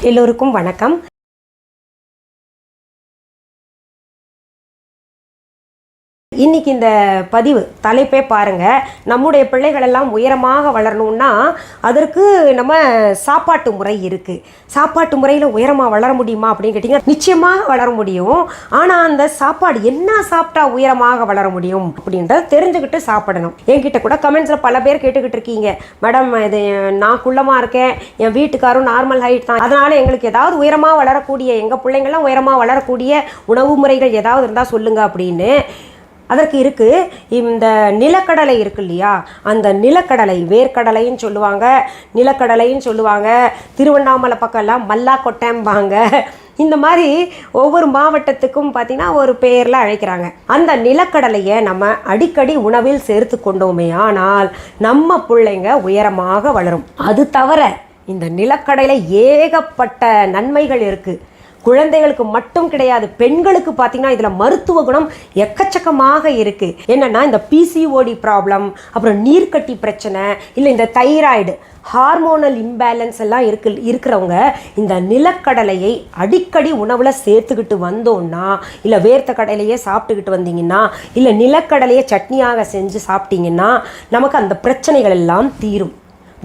எல்லோருக்கும் வணக்கம். இன்னைக்கு இந்த பதிவு தலைப்பே பாருங்க, நம்முடைய பிள்ளைகள் எல்லாம் உயரமாக வளரணும்னா அதற்கு நம்ம சாப்பாட்டு முறை இருக்கு. சாப்பாட்டு முறையில் உயரமாக வளர முடியுமா அப்படின்னு கேட்டிங்கன்னா நிச்சயமாக வளர முடியும். ஆனால் அந்த சாப்பாடு என்ன சாப்பிட்டா உயரமாக வளர முடியும் அப்படின்றத தெரிஞ்சுக்கிட்டு சாப்பிடணும். என்கிட்ட கூட கமெண்ட்ஸில் பல பேர் கேட்டுக்கிட்டு இருக்கீங்க, மேடம் இது நான் குள்ளமாக இருக்கேன், என் வீட்டுக்காரும் நார்மல் ஹைட் தான், அதனால் எங்களுக்கு ஏதாவது உயரமாக வளரக்கூடிய, எங்கள் பிள்ளைங்கள்லாம் உயரமாக வளரக்கூடிய உணவு முறைகள் ஏதாவது இருந்தால் சொல்லுங்கள் அப்படின்னு. அதற்கு இருக்குது, இந்த நிலக்கடலை இருக்கு இல்லையா, அந்த நிலக்கடலை, வேர்க்கடலைன்னு சொல்லுவாங்க, நிலக்கடலைன்னு சொல்லுவாங்க, திருவண்ணாமலை பக்கம்லாம் மல்லா கொட்டம்பாங்க. இந்த மாதிரி ஒவ்வொரு மாவட்டத்துக்கும் பார்த்திங்கன்னா ஒரு பெயரில் அழைக்கிறாங்க. அந்த நிலக்கடலையை நம்ம அடிக்கடி உணவில் சேர்த்து கொண்டோமே ஆனால் நம்ம பிள்ளைங்க உயரமாக வளரும். அது தவிர இந்த நிலக்கடலையில் ஏகப்பட்ட நன்மைகள் இருக்குது. குழந்தைகளுக்கு மட்டும் கிடையாது, பெண்களுக்கு பார்த்தீங்கன்னா இதில் மருத்துவ குணம் எக்கச்சக்கமாக இருக்குது. என்னென்னா இந்த பிசிஓடி ப்ராப்ளம், அப்புறம் நீர்க்கட்டி பிரச்சனை, இல்லை இந்த தைராய்டு, ஹார்மோனல் இம்பேலன்ஸ் எல்லாம் இருக்கிறவங்க இந்த நிலக்கடலையை அடிக்கடி உணவில் சேர்த்துக்கிட்டு வந்தோன்னா, இல்லை வேர்த்த கடலையே சாப்பிட்டுக்கிட்டு வந்தீங்கன்னா, இல்லை நிலக்கடலையை சட்னியாக செஞ்சு சாப்பிட்டீங்கன்னா நமக்கு அந்த பிரச்சனைகள் எல்லாம் தீரும்.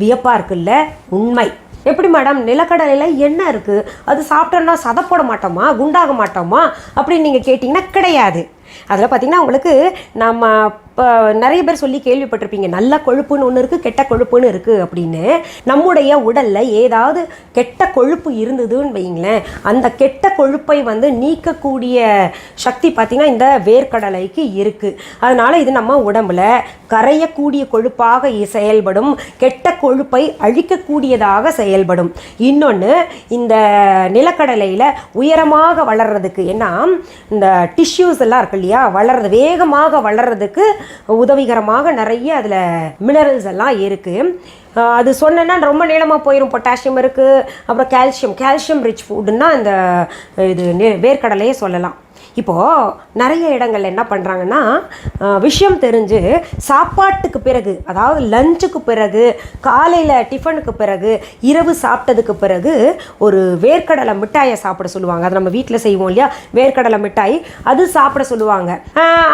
வியப்பாக இருக்குல்ல? உண்மை. எப்படி மேடம், நிலக்கடலையில் என்ன இருக்குது, அது சாப்பிட்டோன்னா சதை போட மாட்டோமா, குண்டாக மாட்டோமா அப்படின்னு நீங்கள் கேட்டிங்கன்னா கிடையாது. அதில் பார்த்திங்கன்னா உங்களுக்கு நம்ம இப்போ நிறைய பேர் சொல்லி கேள்விப்பட்டிருப்பீங்க, நல்ல கொழுப்புன்னு ஒன்று இருக்குது, கெட்ட கொழுப்புன்னு இருக்குது அப்படின்னு. நம்முடைய உடலில் ஏதாவது கெட்ட கொழுப்பு இருந்ததுன்னு வைங்களேன், அந்த கெட்ட கொழுப்பை நீக்கக்கூடிய சக்தி பார்த்திங்கன்னா இந்த வேர்க்கடலைக்கு இருக்குது. அதனால் இது நம்ம உடம்புல கரையக்கூடிய கொழுப்பாக செயல்படும், கெட்ட கொழுப்பை அழிக்கக்கூடியதாக செயல்படும். இன்னொன்று, இந்த நிலக்கடலையில் உயரமாக வளர்கிறதுக்கு ஏன்னா இந்த டிஷ்யூஸ் எல்லாம் இருக்கு இல்லையா, வளர்றது வேகமாக வளர்கிறதுக்கு உதவிகரமாக நிறைய அதில் மினரல்ஸ் எல்லாம் இருக்குது. அது சொன்னேன்னா ரொம்ப நீளமாக போயிடும். பொட்டாசியம் இருக்குது, அப்புறம் கால்சியம் ரிச் ஃபுட்டுன்னா இந்த இது வேர்க்கடலையே சொல்லலாம். இப்போது நிறைய இடங்கள்ல என்ன பண்ணுறாங்கன்னா, விஷயம் தெரிஞ்சு சாப்பாட்டுக்கு பிறகு, அதாவது லஞ்சுக்கு பிறகு, காலையில் டிஃபனுக்கு பிறகு, இரவு சாப்பிட்டதுக்கு பிறகு ஒரு வேர்க்கடலை மிட்டாயை சாப்பிட சொல்லுவாங்க. அது நம்ம வீட்டில் செய்வோம் இல்லையா, வேர்க்கடலை மிட்டாய், அது சாப்பிட சொல்லுவாங்க.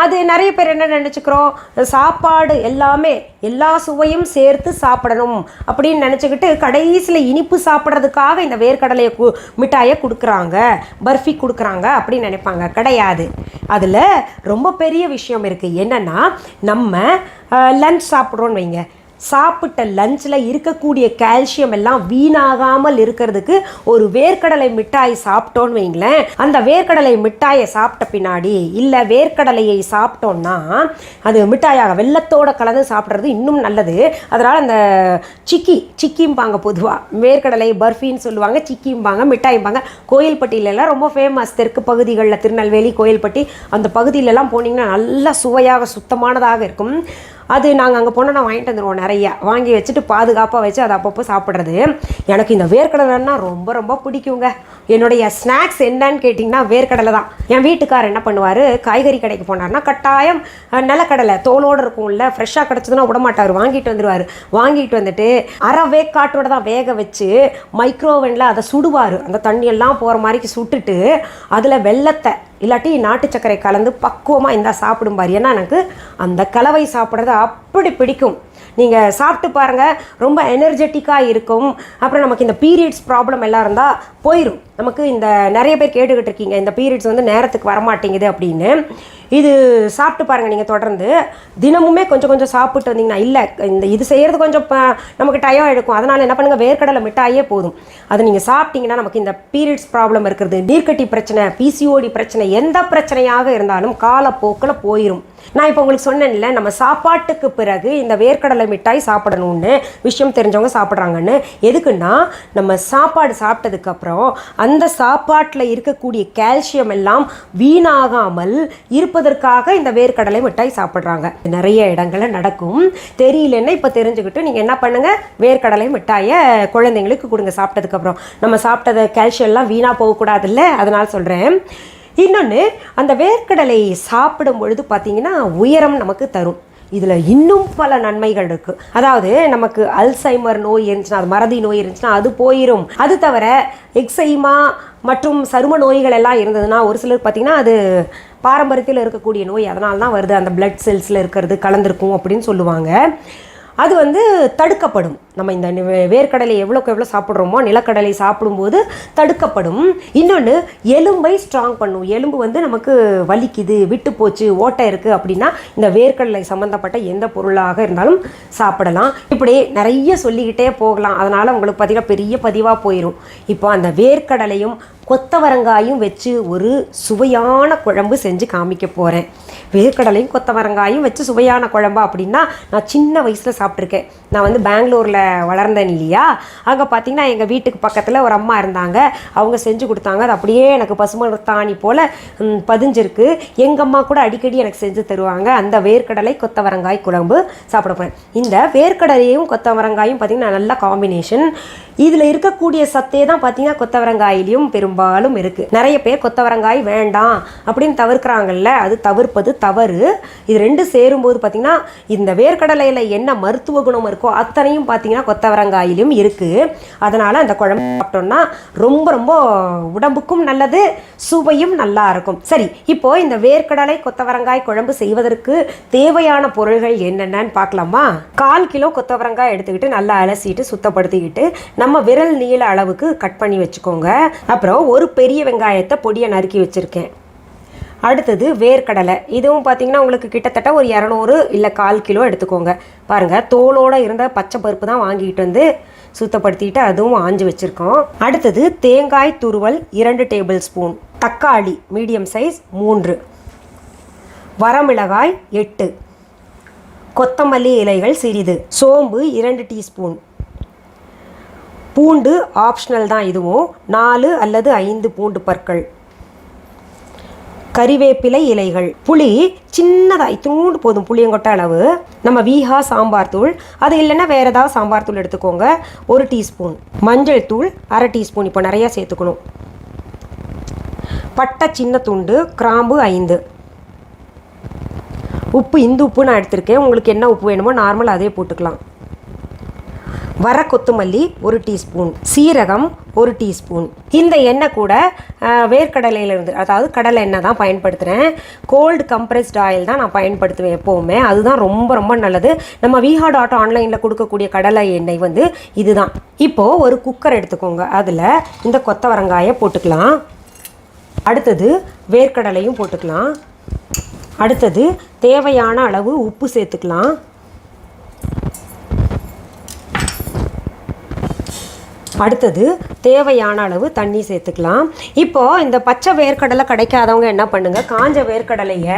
அது நிறைய பேர் என்ன நினச்சிக்கிறோம், சாப்பாடு எல்லாமே எல்லா சுவையும் சேர்த்து சாப்பிடணும் அப்படின்னு நினச்சிக்கிட்டு கடைசியில் இனிப்பு சாப்பிட்றதுக்காக இந்த வேர்க்கடலையை மிட்டாயை கொடுக்குறாங்க, பர்ஃபி கொடுக்குறாங்க அப்படின்னு நினைப்பாங்க. கிடையாது. அதில் ரொம்ப பெரிய விஷயம் இருக்குது. என்னென்னா, நம்ம லஞ்ச் சாப்பிட்றோன்னு வைங்க, சாப்பிட்ட லஞ்சில் இருக்கக்கூடிய கால்சியம் எல்லாம் வீணாகாமல் இருக்கிறதுக்கு ஒரு வேர்க்கடலை மிட்டாய் சாப்பிட்டோன்னு வைங்களேன், அந்த வேர்க்கடலை மிட்டாயை சாப்பிட்ட பின்னாடி, இல்லை வேர்க்கடலையை சாப்பிட்டோன்னா அது மிட்டாயாக வெல்லத்தோடு கலந்து சாப்பிட்றது இன்னும் நல்லது. அதனால் அந்த சிக்கிம்பாங்க, பொதுவாக வேர்க்கடலை பர்ஃபின்னு சொல்லுவாங்க, சிக்கிம்பாங்க, மிட்டாய்பாங்க. கோயில்பட்டியிலலாம் ரொம்ப ஃபேமஸ். தெற்கு பகுதிகளில் திருநெல்வேலி, கோயில்பட்டி அந்த பகுதியிலலாம் போனீங்கன்னா நல்லா சுவையாக சுத்தமானதாக இருக்கும். அது நாங்கள் அங்கே போனால் நான் வாங்கிட்டு வந்துடுவோம், நிறையா வாங்கி வச்சுட்டு பாதுகாப்பாக வச்சு அதை அப்பப்போ சாப்பிட்றது. எனக்கு இந்த வேர்க்கடலைன்னா ரொம்ப ரொம்ப பிடிக்குங்க. என்னுடைய ஸ்நாக்ஸ் என்னன்னு கேட்டிங்கன்னா வேர்க்கடலை தான். என் வீட்டுக்கார் என்ன பண்ணுவார், காய்கறி கடைக்கு போனார்னா கட்டாயம் நிலக்கடலை தோலோடு இருக்கும்ல, ஃப்ரெஷ்ஷாக கிடச்சதுன்னா விடமாட்டார், வாங்கிட்டு வந்துடுவார். வாங்கிட்டு வந்துட்டு அரை வேக்காட்டோட தான் வேக வச்சு மைக்ரோவனில் அதை சுடுவார். அந்த தண்ணியெல்லாம் போகிற மாதிரிக்கு சுட்டுட்டு அதில் வெல்லத்தை இல்லாட்டி நாட்டு சர்க்கரை கலந்து பக்குவமாக இருந்தால் சாப்பிடும்பார். ஏன்னா எனக்கு அந்த கலவை சாப்பிட்றது அப்படி பிடிக்கும். நீங்கள் சாப்பிட்டு பாருங்கள், ரொம்ப எனர்ஜெட்டிக்காக இருக்கும். அப்புறம் நமக்கு இந்த பீரியட்ஸ் ப்ராப்ளம் எல்லாம் இருந்தால் போயிடும். நமக்கு இந்த நிறைய பேர் கேட்டுக்கிட்டு இருக்கீங்க, இந்த பீரியட்ஸ் நேரத்துக்கு வரமாட்டேங்குது அப்படின்னு. இது சாப்பிட்டு பாருங்கள். நீங்கள் தொடர்ந்து தினமுமே கொஞ்சம் கொஞ்சம் சாப்பிட்டு வந்தீங்கன்னா, இல்லை இது செய்கிறது கொஞ்சம் நமக்கு டயம் எடுக்கும், அதனால் என்ன பண்ணுங்கள், வேர்க்கடலை மிட்டாயே போதும். அதை நீங்கள் சாப்பிட்டீங்கன்னா நமக்கு இந்த பீரியட்ஸ் ப்ராப்ளம் இருக்கிறது, நீர்க்கட்டி பிரச்சனை, பிசிஓடி பிரச்சனை, எந்த பிரச்சனையாக இருந்தாலும் காலப்போக்கில் போயிடும். நான் இப்போ உங்களுக்கு சொன்னேன்ல, நம்ம சாப்பாட்டுக்கு பிறகு இந்த வேர்க்கடலை மிட்டாய் சாப்பிடணும்னு, விஷயம் தெரிஞ்சவங்க சாப்பிட்றாங்கன்னு. எதுக்குன்னா, நம்ம சாப்பாடு சாப்பிட்டதுக்கப்புறம் அந்த சாப்பாட்டில் இருக்கக்கூடிய கால்சியம் எல்லாம் வீணாகாமல் இருப்பதற்காக இந்த வேர்க்கடலை மிட்டாய் சாப்பிட்றாங்க. நிறைய இடங்களில் நடக்கும். தெரியலன்னா இப்போ தெரிஞ்சுக்கிட்டு நீங்கள் என்ன பண்ணுங்கள், வேர்க்கடலை மிட்டாயை குழந்தைங்களுக்கு கொடுங்க. சாப்பிட்டதுக்கப்புறம் நம்ம சாப்பிட்டத கால்சியம் எல்லாம் வீணாக போகக்கூடாதுல்ல, அதனால் சொல்கிறேன். இன்னொன்று, அந்த வேர்க்கடலை சாப்பிடும் பொழுது பார்த்திங்கன்னா உயரம் நமக்கு தரும். இதில் இன்னும் பல நன்மைகள் இருக்குது. அதாவது நமக்கு அல்சைமர் நோய் இருந்துச்சுன்னா, அது மறதி நோய் இருந்துச்சுன்னா அது போயிடும். அது தவிர எக்ஸைமா மற்றும் சரும நோய்கள் எல்லாம் இருந்ததுன்னா ஒரு சிலர் பார்த்திங்கன்னா அது பாரம்பரியத்தில் இருக்கக்கூடிய நோய், அதனால தான் வருது, அந்த பிளட் செல்ஸில் இருக்கிறது கலந்துருக்கும் அப்படின்னு சொல்லுவாங்க. அது வந்து தடுக்கப்படும். நம்ம இந்த வேர்க்கடலை எவ்வளோக்கு எவ்வளோ சாப்பிட்றோமோ, நிலக்கடலை சாப்பிடும்போது தடுக்கப்படும். இன்னொன்று, எலும்பை ஸ்ட்ராங் பண்ணும். எலும்பு வந்து நமக்கு வலிக்குது, விட்டு போச்சு, ஓட்டை இருக்குது அப்படின்னா இந்த வேர்க்கடலை சம்மந்தப்பட்ட எந்த பொருளாக இருந்தாலும் சாப்பிடலாம். இப்படி நிறைய சொல்லிக்கிட்டே போகலாம். அதனால் உங்களுக்கு பார்த்திங்கன்னா பெரிய பதிவாக போயிடும். இப்போ அந்த வேர்க்கடலையும் கொத்தவரங்காயும் வச்சு ஒரு சுவையான குழம்பு செஞ்சு காமிக்க போகிறேன். வேர்க்கடலையும் கொத்தவரங்காயும் வச்சு சுவையான குழம்பா அப்படின்னா நான் சின்ன வயசில் சாப்பிட்ருக்கேன். நான் வந்து பெங்களூரில் வளர்ந்தேன் இல்லையா, அங்கே பார்த்திங்கன்னா எங்கள் வீட்டுக்கு பக்கத்தில் ஒரு அம்மா இருந்தாங்க. அவங்க செஞ்சு கொடுத்தாங்க. அது அப்படியே எனக்கு பசுமரத்தாணி போல் பதிஞ்சிருக்கு. எங்கள் அம்மா கூட அடிக்கடி எனக்கு செஞ்சு தருவாங்க. அந்த வேர்க்கடலை கொத்தவரங்காய் குழம்பு சாப்பிட போகிறேன். இந்த வேர்க்கடலையும் கொத்தவரங்காயும் பார்த்திங்கன்னா நல்ல காம்பினேஷன். இதில் இருக்கக்கூடிய சத்தே தான் பார்த்திங்கன்னா கொத்தவரங்காயிலையும் பெரும்பாலும் இருக்குது. நிறைய பேர் கொத்தவரங்காய் வேண்டாம் அப்படின்னு தவிர்க்கிறாங்கல்ல, அது தவிர்ப்பது தவறு. இது ரெண்டு சேரும்போது பார்த்திங்கன்னா இந்த வேர்க்கடலையில் என்ன மருத்துவ குணம் இருக்கோ அத்தனையும் பார்த்திங்கன்னா கொத்தவரங்காயிலும் இருக்குது. அதனால் அந்த குழம்பு சாப்பிட்டோம்னா ரொம்ப ரொம்ப உடம்புக்கும் நல்லது, சுவையும் நல்லா இருக்கும். சரி, இப்போது இந்த வேர்க்கடலை கொத்தவரங்காய் குழம்பு செய்வதற்கு தேவையான பொருள்கள் என்னென்னு பார்க்கலாமா? 1/4 கிலோ கொத்தவரங்காய் எடுத்துக்கிட்டு நல்லா அலசிட்டு சுத்தப்படுத்திக்கிட்டு நம்ம விரல் நீள அளவுக்கு கட் பண்ணி வச்சுக்கோங்க. அப்புறம் ஒரு பெரிய வெங்காயத்தை பொடியை நறுக்கி வச்சுருக்கேன். அடுத்தது வேர்க்கடலை. இதுவும் பார்த்திங்கன்னா உங்களுக்கு கிட்டத்தட்ட ஒரு 200 இல்லை 1/4 கிலோ எடுத்துக்கோங்க. பாருங்கள், தோலோடு இருந்த பச்சை பருப்பு தான் வாங்கிட்டு வந்து சுத்தப்படுத்திட்டு அதுவும் ஆஞ்சு வச்சுருக்கோம். அடுத்தது தேங்காய் துருவல் 2 டேபிள் ஸ்பூன், தக்காளி மீடியம் சைஸ் 3, வரமிளகாய் 8, கொத்தமல்லி இலைகள் சிறிது, சோம்பு 2 டீஸ்பூன், பூண்டு ஆப்ஷனல் தான், இதுவும் 4 அல்லது 5 பூண்டு பற்கள், கறிவேப்பிலை இலைகள், புளி சின்னதாக இத்தூண்டு போதும், புளியங்கொட்டை அளவு, நம்ம வீஹா சாம்பார் தூள், அது இல்லைன்னா வேறு ஏதாவது சாம்பார் தூள் எடுத்துக்கோங்க, 1 டீஸ்பூன், மஞ்சள் தூள் 1/2 டீஸ்பூன், இப்போ நிறையா சேர்த்துக்கணும், பட்டை சின்ன துண்டு, கிராம்பு 5, உப்பு இந்த உப்பு நான் எடுத்திருக்கேன். உங்களுக்கு என்ன உப்பு வேணுமோ நார்மல் அதே போட்டுக்கலாம், வர கொத்தமல்லி 1 டீஸ்பூன், சீரகம் 1 டீஸ்பூன். இந்த எண்ணெய் கூட வேர்க்கடலையிலேருந்து, அதாவது கடலை எண்ணெய் தான் பயன்படுத்துகிறேன். கோல்டு கம்ப்ரெஸ்ட் ஆயில் தான் நான் பயன்படுத்துவேன் எப்போவுமே. அதுதான் ரொம்ப ரொம்ப நல்லது. நம்ம viha.online கொடுக்கக்கூடிய கடலை எண்ணெய் வந்து இதுதான். இப்போது ஒரு குக்கர் எடுத்துக்கோங்க. அதில் இந்த கொத்தவரங்காயை போட்டுக்கலாம். அடுத்தது வேர்க்கடலையும் போட்டுக்கலாம். அடுத்தது தேவையான அளவு உப்பு சேர்த்துக்கலாம். அடுத்தது தேவையான அளவு தண்ணி சேர்த்துக்கலாம். இப்போது இந்த பச்சை வேர்க்கடலை கிடைக்காதவங்க என்ன பண்ணுங்கள், காஞ்ச வேர்க்கடலையை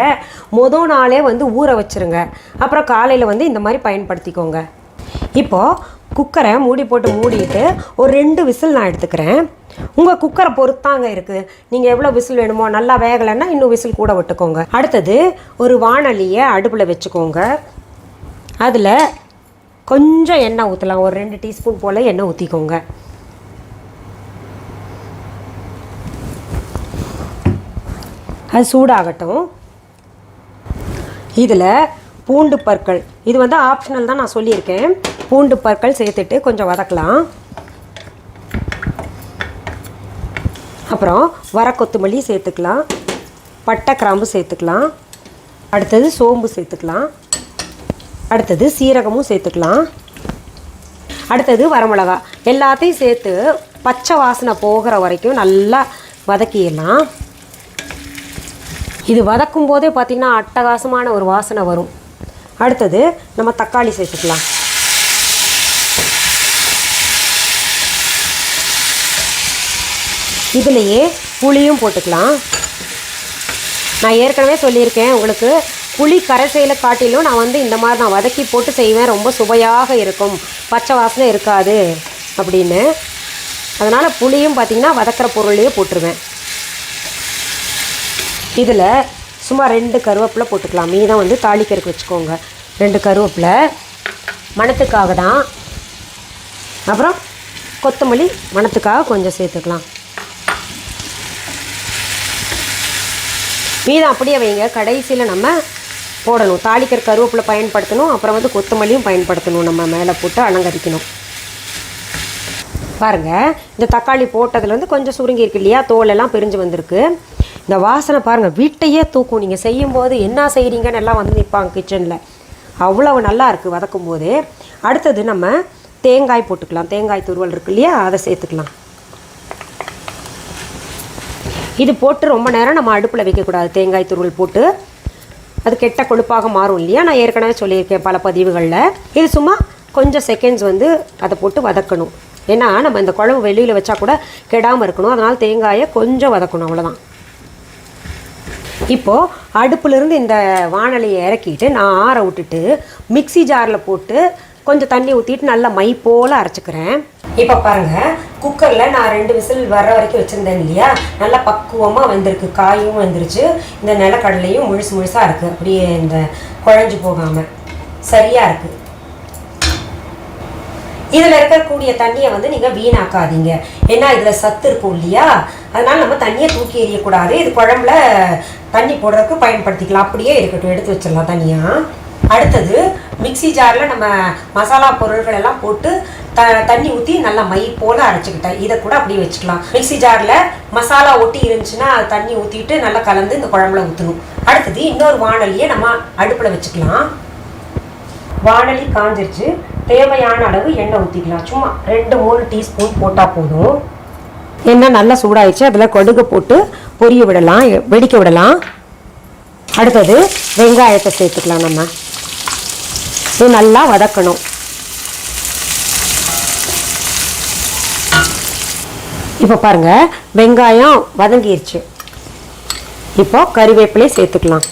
மொதல் நாளே வந்து ஊற வச்சுருங்க. அப்புறம் காலையில் வந்து இந்த மாதிரி பயன்படுத்திக்கோங்க. இப்போது குக்கரை மூடி போட்டு மூடிட்டு ஒரு 2 விசில் நான் எடுத்துக்கிறேன். உங்கள் குக்கரை பொறுத்தாங்க இருக்குது. நீங்கள் எவ்வளோ விசில் வேணுமோ, நல்லா வேகலைன்னா இன்னும் விசில் கூட விட்டுக்கோங்க. அடுத்தது ஒரு வாணலியை அடுப்பில் வச்சுக்கோங்க. அதில் கொஞ்சம் எண்ணெய் ஊற்றலாம். ஒரு 2 டீஸ்பூன் போல் எண்ணெய் ஊற்றிக்கோங்க. அது சூடாகட்டும். இதில் பூண்டு பற்கள், இது வந்து ஆப்ஷனல் தான், நான் சொல்லியிருக்கேன். பூண்டு பற்கள் சேர்த்துட்டு கொஞ்சம் வதக்கலாம். அப்புறம் வர கொத்தமல்லி சேர்த்துக்கலாம், பட்டை கிராம்பு சேர்த்துக்கலாம், அடுத்தது சோம்பு சேர்த்துக்கலாம், அடுத்தது சீரகமும் சேர்த்துக்கலாம், அடுத்தது வரமிளகா. எல்லாத்தையும் சேர்த்து பச்சை வாசனை போகிற வரைக்கும் நல்லா வதக்கிடலாம். இது வதக்கும் போதே பார்த்திங்கன்னா அட்டகாசமான ஒரு வாசனை வரும். அடுத்தது நம்ம தக்காளி சேர்த்துக்கலாம். இதுலேயே புளியும் போட்டுக்கலாம். நான் ஏற்கனவே சொல்லியிருக்கேன் உங்களுக்கு, புளி கரைசையில் காட்டிலும் நான் வந்து இந்த மாதிரி நான் வதக்கி போட்டு செய்வேன், ரொம்ப சுவையாக இருக்கும், பச்சை வாசனை இருக்காது அப்படின்னு. அதனால் புளியும் பார்த்திங்கன்னா வதக்கிற பொருளையே போட்டுருவேன். இதில் சும்மா 2 கருவேப்பிலை போட்டுக்கலாம். மீதம் வந்து தாளிக்கறக்கு வச்சுக்கோங்க. 2 கருவேப்பிலை மணத்துக்காக தான். அப்புறம் கொத்தமல்லி மணத்துக்காக கொஞ்சம் சேர்த்துக்கலாம். மீதம் அப்படியே வைங்க, கடைசியில் நம்ம போடணும். தாளிக்கிற கருவேப்பிலை பயன்படுத்தணும், அப்புறம் வந்து கொத்தமல்லியும் பயன்படுத்தணும். நம்ம மேலே போட்டு அலங்கரிக்கணும். பாருங்கள், இந்த தக்காளி போட்டதுலேருந்து கொஞ்சம் சுருங்கி இருக்கு இல்லையா, தோலெல்லாம் பிரிஞ்சு வந்திருக்கு. இந்த வாசனை பாருங்கள், வீட்டையே தூக்கும். நீங்கள் செய்யும்போது என்ன செய்கிறீங்கன்னு எல்லாம் வந்து நிற்பாங்க கிச்சனில். அவ்வளவு நல்லா இருக்குது வதக்கும் போது. அடுத்தது நம்ம தேங்காய் போட்டுக்கலாம். தேங்காய் துருவல் இருக்கு இல்லையா, அதை சேர்த்துக்கலாம். இது போட்டு ரொம்ப நேரம் நம்ம அடுப்பில் வைக்கக்கூடாது. தேங்காய் துருவல் போட்டு அது கெட்ட கொழுப்பாக மாறும் இல்லையா, நான் ஏற்கனவே சொல்லியிருக்கேன் பல பதிவுகளில். இது சும்மா கொஞ்சம் செகண்ட்ஸ் வந்து அதை போட்டு வதக்கணும். ஏன்னா நம்ம இந்த குழம்பு வெளியில் வச்சா கூட கெடாமல் இருக்கணும். அதனால் தேங்காயை கொஞ்சம் வதக்கணும், அவ்வளோதான். இப்போது அடுப்புலேருந்து இந்த வாணலியை இறக்கிட்டு நான் ஆற விட்டுட்டு மிக்சி ஜாரில் போட்டு கொஞ்சம் தண்ணி ஊற்றிட்டு நல்லா மை போல் அரைச்சிக்கிறேன். இப்போ பாருங்கள், குக்கரில் நான் 2 விசில் வர்ற வரைக்கும் வச்சுருந்தேன் இல்லையா, நல்லா பக்குவமாக வெந்திருக்கு. காயும் வெந்துருச்சு, இந்த நிலக்கடலையும் முழுசாக இருக்குது. அப்படியே இந்த குழஞ்சி போகாமல் சரியாக இருக்குது. இதில் இருக்கக்கூடிய தண்ணியை வந்து நீங்கள் வீணாக்காதீங்க. ஏன்னா இதில் சத்து இருக்கும் இல்லையா, அதனால் நம்ம தண்ணியை தூக்கி எறியக்கூடாது. இது குழம்புல தண்ணி போடுறதுக்கு பயன்படுத்திக்கலாம். அப்படியே இருக்கட்டும், எடுத்து வச்சிடலாம் தனியாக. அடுத்தது மிக்சி ஜாரில் நம்ம மசாலா பொருட்கள் எல்லாம் போட்டு தண்ணி ஊற்றி நல்லா மை போல் அரைச்சிக்கிட்டேன். இதை கூட அப்படியே வச்சுக்கலாம். மிக்சி ஜாரில் மசாலா ஒட்டி இருந்துச்சுன்னா தண்ணி ஊற்றிட்டு நல்லா கலந்து இந்த குழம்புல ஊற்றணும். அடுத்தது இன்னொரு வாணலியை நம்ம அடுப்பில் வச்சுக்கலாம். வாணலி காஞ்சிருச்சு. தேவையான அளவு எண்ணெய் ஊற்றிக்கலாம். சும்மா 2-3 டீஸ்பூன் போட்டால் போதும். எண்ணெய் நல்லா சூடாயிடுச்சு. அதில் கடுகு போட்டு பொரிய விடலாம், வெடிக்க விடலாம். அடுத்தது வெங்காயத்தை சேர்த்துக்கலாம். நம்ம இது நல்லா வதக்கணும். இப்போ பாருங்கள், வெங்காயம் வதங்கிருச்சு. இப்போ கறிவேப்பிலையை சேர்த்துக்கலாம்.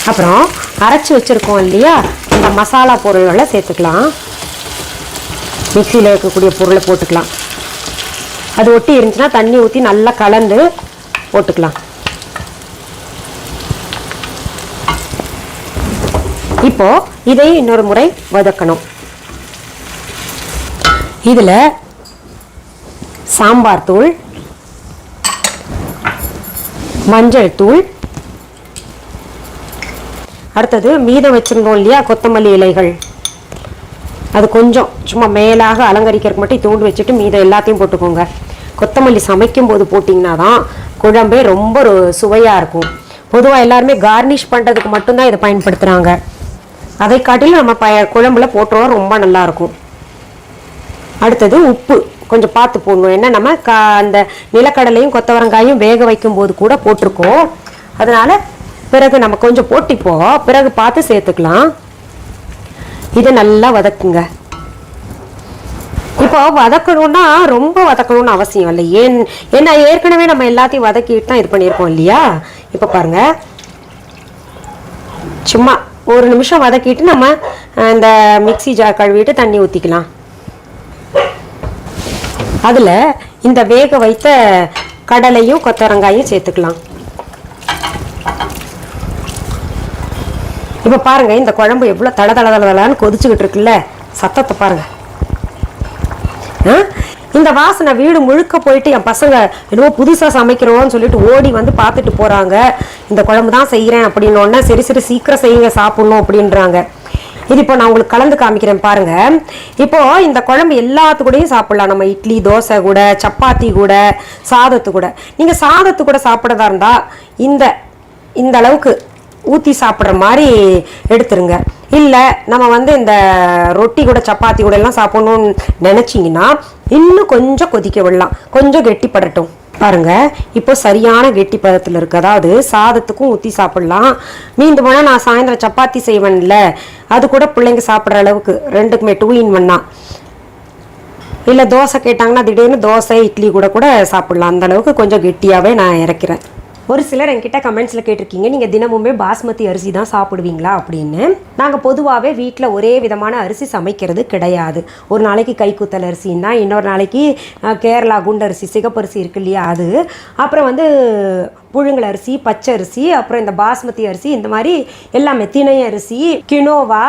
அப்புறம் அரைச்சி வச்சுருக்கோம் இல்லையா, இந்த மசாலா பொருள்களை சேர்த்துக்கலாம். மிக்சியில் இருக்கக்கூடிய பொருளை போட்டுக்கலாம். அது ஒட்டி இருந்துச்சுன்னா தண்ணி ஊற்றி நல்லா கலந்து போட்டுக்கலாம். இப்போது இதையும் இன்னொரு முறை வதக்கணும். இதில் சாம்பார் தூள், மஞ்சள் தூள், அடுத்தது மீதம் வச்சுருந்தோம் இல்லையா கொத்தமல்லி இலைகள், அது கொஞ்சம் சும்மா மேலாக அலங்கரிக்கிறதுக்கு மட்டும் தூண்டு வச்சுட்டு மீதம் எல்லாத்தையும் போட்டுக்கோங்க. கொத்தமல்லி சமைக்கும் போது போட்டிங்கன்னா தான் குழம்பே ரொம்ப சுவையாக இருக்கும். பொதுவாக எல்லாருமே கார்னிஷ் பண்ணுறதுக்கு மட்டும்தான் இதை பயன்படுத்துகிறாங்க. அதை காட்டிலும் நம்ம குழம்புல போட்டுருவோம், ரொம்ப நல்லாயிருக்கும். அடுத்தது உப்பு கொஞ்சம் பார்த்து போடணும். ஏன்னா நம்ம அந்த நிலக்கடலையும் கொத்தவரங்காயும் வேக வைக்கும் போது கூட போட்டிருக்கோம். அதனால் பிறகு நம்ம கொஞ்சம் போட்டிப்போம், பிறகு பார்த்து சேர்த்துக்கலாம். இதை நல்லா வதக்குங்க. இப்போ வதக்கணும்னா ரொம்ப வதக்கணும்னு அவசியம் இல்லை. ஏன்னா ஏற்கனவே நம்ம எல்லாத்தையும் வதக்கிட்டு தான் இது பண்ணியிருக்கோம் இல்லையா. இப்போ பாருங்கள், சும்மா 1 நிமிஷம் வதக்கிட்டு நம்ம இந்த மிக்சி ஜார் கழுவிட்டு தண்ணி ஊற்றிக்கலாம். அதில் இந்த வேக வைத்த கடலையும் கொத்தவரங்காயும் சேர்த்துக்கலாம். இப்போ பாருங்கள், இந்த குழம்பு எவ்வளோ தளதளன்னு கொதிச்சுக்கிட்டு இருக்குல்ல, சத்தத்தை பாருங்கள். இந்த வாசனை வீடு முழுக்க போயிட்டு என் பசங்க என்னவோ புதுசாக சமைக்கிறோன்னு சொல்லிட்டு ஓடி வந்து பார்த்துட்டு போகிறாங்க. இந்த குழம்பு தான் செய்கிறேன் அப்படின்னோடனே சரி சீக்கிரம் செய்யுங்க, சாப்பிட்ணும் அப்படின்றாங்க. இது இப்போ நான் உங்களுக்கு கலந்து காமிக்கிறேன் பாருங்கள். இப்போது இந்த குழம்பு எல்லாத்துக்கூடையும் சாப்பிட்லாம். நம்ம இட்லி, தோசை கூட, சப்பாத்தி கூட, சாதத்து கூட. நீங்கள் சாதத்து கூட சாப்பிட்றதா இருந்தால் இந்த அளவுக்கு ஊற்றி சாப்பிட்ற மாதிரி எடுத்துருங்க. இல்லை நம்ம வந்து இந்த ரொட்டி கூட சப்பாத்தி கூட எல்லாம் சாப்பிட்ணுன்னு நினச்சிங்கன்னா இன்னும் கொஞ்சம் கொதிக்க விடலாம், கொஞ்சம் கெட்டிப்படட்டும். பாருங்கள், இப்போ சரியான கெட்டி பதத்தில் இருக்குது. அதாவது சாதத்துக்கும் ஊற்றி சாப்பிட்லாம். மீந்து போனால் நான் சாயந்தரம் சப்பாத்தி செய்வேன்ல, அது கூட பிள்ளைங்க சாப்பிட்ற அளவுக்கு 2க்குமே 2 in 1 தான். இல்லை தோசை கேட்டாங்கன்னா திடீர்னு தோசை இட்லி கூட சாப்பிட்லாம். அந்த அளவுக்கு கொஞ்சம் கெட்டியாகவே நான் இறக்கிறேன். ஒரு சிலர் என்கிட்ட கமெண்ட்ஸில் கேட்டிருக்கீங்க, நீங்கள் தினமுமே பாஸ்மதி அரிசி தான் சாப்பிடுவீங்களா அப்படின்னு. நாங்கள் பொதுவாகவே வீட்டில் ஒரே விதமான அரிசி சமைக்கிறது கிடையாது. ஒரு நாளைக்கு கைக்குத்தல் அரிசின்னா, இன்னொரு நாளைக்கு கேரளா குண்டரிசி சிகப்பரிசி இருக்கு இல்லையா அது, அப்புறம் வந்து புழுங்கல் அரிசி, பச்சை அரிசி, அப்புறம் இந்த பாஸ்மதி அரிசி, இந்த மாதிரி எல்லாமே திணை அரிசி, கினோவா,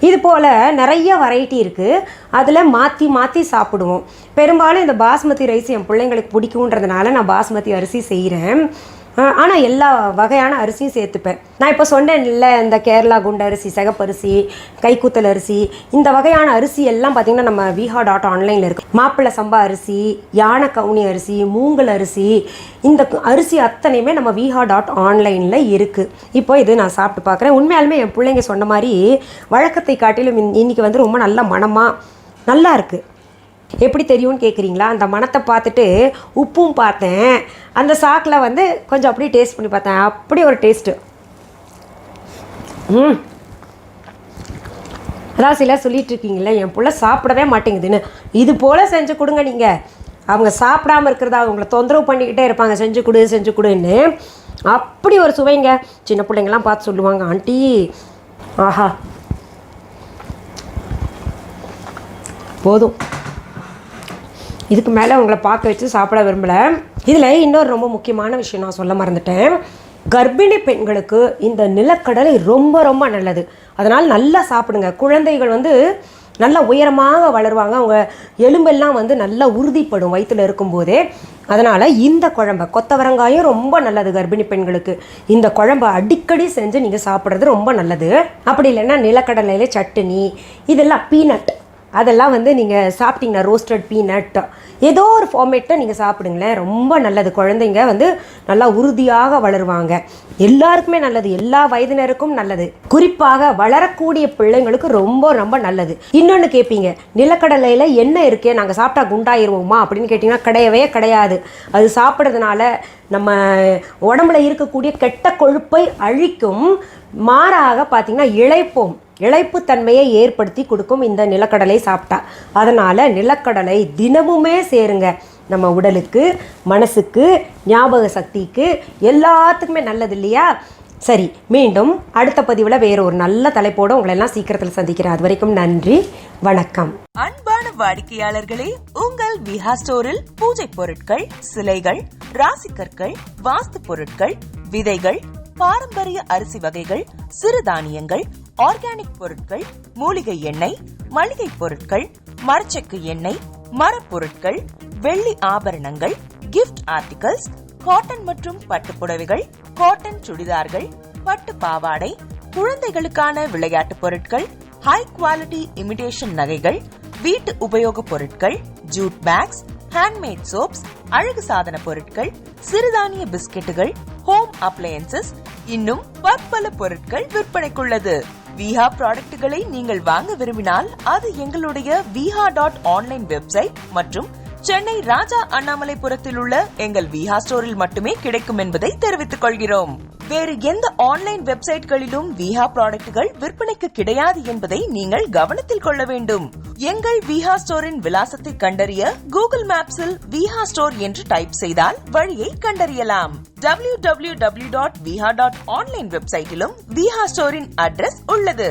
இது போல் நிறைய வெரைட்டி இருக்குது. அதில் மாற்றி சாப்பிடுவோம். பெரும்பாலும் இந்த பாஸ்மதி ரைஸ் என் பிள்ளைங்களுக்கு பிடிக்குன்றதுனால நான் பாஸ்மதி அரிசி செய்கிறேன். ஆனால் எல்லா வகையான அரிசியும் சேர்த்துப்பேன். நான் இப்போ சொன்னேன்ல, இந்த கேரளா குண்டரிசி, சிகப்பரிசி, கைக்குத்தல் அரிசி, இந்த வகையான அரிசி எல்லாம் பார்த்திங்கன்னா நம்ம viha.online இருக்குது. மாப்பிள்ளை சம்பா அரிசி, யானை கவுனி அரிசி, மூங்கல் அரிசி, இந்த அரிசி அத்தனையுமே நம்ம viha.online இருக்குது. இப்போ இது நான் சாப்பிட்டு பார்க்குறேன். உண்மையாலுமே என் பிள்ளைங்க சொன்ன மாதிரி வழக்கத்தை காட்டிலும் இன்றைக்கி வந்து ரொம்ப நல்ல மணமாக நல்லா இருக்குது. எப்படி தெரியும்னு கேட்குறீங்களா? அந்த மணத்தை பார்த்துட்டு உப்பும் பார்த்தேன், அந்த சாக்கில் வந்து கொஞ்சம் அப்படியே டேஸ்ட் பண்ணி பார்த்தேன். அப்படி ஒரு டேஸ்ட்டு. அதான் சிலர் சொல்லிட்டு இருக்கீங்களே, என் பிள்ளை சாப்பிடவே மாட்டேங்குதுன்னு. இது போல் செஞ்சு கொடுங்க. நீங்கள் அவங்க சாப்பிடாமல் இருக்கிறதா அவங்கள தொந்தரவு பண்ணிக்கிட்டே இருப்பாங்க, செஞ்சு கொடுன்னு. அப்படி ஒரு சுவைங்க. சின்ன பிள்ளைங்கள்லாம் பார்த்து சொல்லுவாங்க, ஆண்டி ஆஹா போதும், இதுக்கு மேலே உங்களை பார்க்க வச்சு சாப்பிட விரும்பலை. இதில் இன்னொரு ரொம்ப முக்கியமான விஷயம் நான் சொல்ல மறந்துட்டேன். கர்ப்பிணி பெண்களுக்கு இந்த நிலக்கடலை ரொம்ப ரொம்ப நல்லது. அதனால் நல்லா சாப்பிடுங்க. குழந்தைகள் வந்து நல்லா உயரமாக வளருவாங்க. அவங்க எலும்பெல்லாம் வந்து நல்லா உறுதிப்படும் வயிற்றில் இருக்கும்போதே. அதனால் இந்த குழம்பை, கொத்தவரங்காயும் ரொம்ப நல்லது கர்ப்பிணி பெண்களுக்கு. இந்த குழம்பை அடிக்கடி செஞ்சு நீங்கள் சாப்பிட்றது ரொம்ப நல்லது. அப்படி இல்லைன்னா நிலக்கடலையில் சட்னி, இதெல்லாம் பீனட், அதெல்லாம் வந்து நீங்கள் சாப்பிட்டீங்கன்னா ரோஸ்டட் பீனட், ஏதோ ஒரு ஃபார்மேட்டை நீங்கள் சாப்பிடுங்களேன், ரொம்ப நல்லது. குழந்தைங்க வந்து நல்லா உறுதியாக வளருவாங்க. எல்லாருக்குமே நல்லது, எல்லா வயதினருக்கும் நல்லது. குறிப்பாக வளரக்கூடிய பிள்ளைங்களுக்கு ரொம்ப ரொம்ப நல்லது. இன்னொன்று கேட்பீங்க, நிலக்கடலையில் என்ன இருக்கே, நாங்கள் சாப்பிட்டா குண்டாயிருவோமா அப்படின்னு கேட்டிங்கன்னா கிடையவே கிடையாது. அது சாப்பிட்றதுனால நம்ம உடம்புல இருக்கக்கூடிய கெட்ட கொழுப்பை அழிக்கும். மாறாக பார்த்திங்கன்னா இளைப்பு தன்மையை ஏற்படுத்தி கொடுக்கும் இந்த நிலக்கடலை சாப்பிட்டா. அதனால் நிலக்கடலை தினமுமே சேருங்க. நம்ம உடலுக்கு, மனசுக்கு, ஞாபக சக்திக்கு, எல்லாத்துக்குமே நல்லது இல்லையா? சரி, மீண்டும் அடுத்த பதிவில் வேற ஒரு நல்ல தலைப்போடு உங்களை எல்லாம் சீக்கிரத்தில் சந்திக்கிறேன். அது வரைக்கும் நன்றி, வணக்கம். அன்பான வாடிக்கையாளர்களே, உங்கள் விஹா ஸ்டோரில் பூஜை பொருட்கள், சிலைகள், ராசிக்கற்கள், வாஸ்து பொருட்கள், விதைகள், பாரம்பரிய அரிசி வகைகள், சிறுதானியங்கள், ஆர்கானிக் பொருட்கள், மூலிகை எண்ணெய், மளிகை பொருட்கள், மரச்செக்கு எண்ணெய், மரப்பொருட்கள், வெள்ளி ஆபரணங்கள், கிஃப்ட் ஆர்டிகல்ஸ், காட்டன் மற்றும் பட்டு புடவைகள், காட்டன் சுடிதார்கள், பட்டு பாவாடை, குழந்தைகளுக்கான விளையாட்டு பொருட்கள், ஹை குவாலிட்டி இமிடேஷன் நகைகள், வீட்டு உபயோக பொருட்கள், ஜூட் பேக்ஸ், ஹேண்ட்மேட் சோப்ஸ், அழகு சாதன பொருட்கள், சிறுதானிய பிஸ்கெட்டுகள், ஹோம் அப்ளையன்சஸ், இன்னும் பற்பல பொருட்கள் விற்பனைக்குள்ளது. விஹா ப்ராடக்ட்களை நீங்கள் வாங்க விரும்பினால் அது எங்களுடைய viha.online வெப்சைட் மற்றும் சென்னை ராஜா அண்ணாமலைபுரத்தில் உள்ள எங்கள் விஹா ஸ்டோரில் மட்டுமே கிடைக்கும் என்பதை தெரிவித்துக் கொள்கிறோம். வேறு எந்த ஆன்லைன் வெப்சைட்களிலும் விஹா ப்ராடக்ட்கள் விற்பனைக்கு கிடையாது என்பதை நீங்கள் கவனத்தில் கொள்ள வேண்டும். எங்கள் விஹா ஸ்டோரின் விலாசத்தை கண்டறிய கூகுள் மேப்ஸில் விஹா ஸ்டோர் என்று டைப் செய்தால் வழியை கண்டறியலாம். www.viha.online வெப்சைட்டிலும் விஹா ஸ்டோரின் அட்ரஸ் உள்ளது.